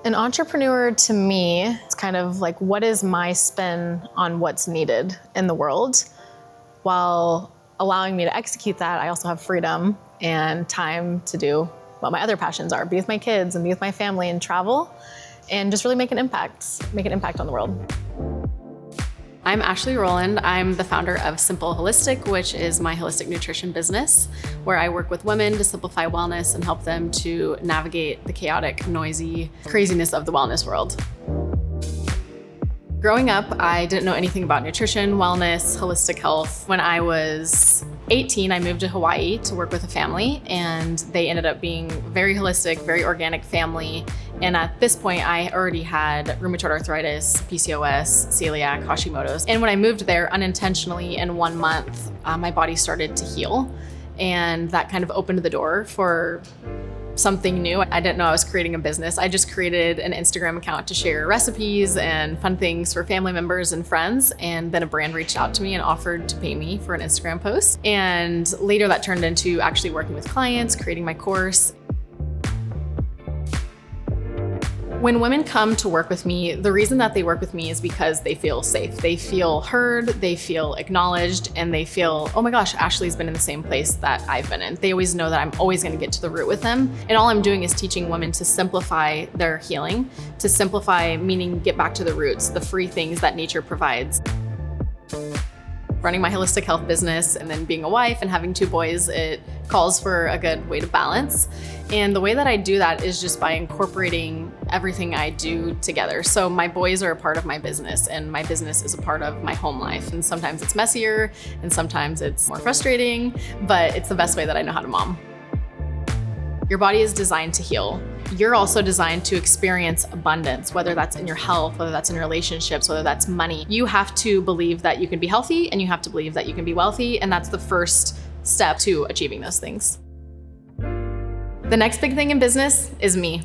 An entrepreneur to me, it's kind of like, what is my spin on what's needed in the world? While allowing me to execute that, I also have freedom and time to do what my other passions are, be with my kids and be with my family and travel and just really make an impact on the world. I'm Ashlee Rowland. I'm the founder of SimplHolistic, which is my holistic nutrition business, where I work with women to simplify wellness and help them to navigate the chaotic, noisy craziness of the wellness world. Growing up, I didn't know anything about nutrition, wellness, holistic health. When I was 18, I moved to Hawaii to work with a family, and they ended up being very holistic, very organic family. And at this point, I already had rheumatoid arthritis, PCOS, celiac, Hashimoto's. And when I moved there unintentionally in 1 month, my body started to heal. And that kind of opened the door for something new. I didn't know I was creating a business. I just created an Instagram account to share recipes and fun things for family members and friends. And then a brand reached out to me and offered to pay me for an Instagram post. And later that turned into actually working with clients, creating my course. When women come to work with me, the reason that they work with me is because they feel safe. They feel heard, they feel acknowledged, and they feel, oh my gosh, Ashlee's been in the same place that I've been in. They always know that I'm always gonna get to the root with them. And all I'm doing is teaching women to simplify their healing, to simplify meaning get back to the roots, the free things that nature provides. Running my holistic health business and then being a wife and having 2 boys, it calls for a good way to balance. And the way that I do that is just by incorporating everything I do together. So my boys are a part of my business, and my business is a part of my home life. And sometimes it's messier and sometimes it's more frustrating, but it's the best way that I know how to mom. Your body is designed to heal. You're also designed to experience abundance, whether that's in your health, whether that's in relationships, whether that's money. You have to believe that you can be healthy, and you have to believe that you can be wealthy, and that's the first step to achieving those things. The next big thing in business is me.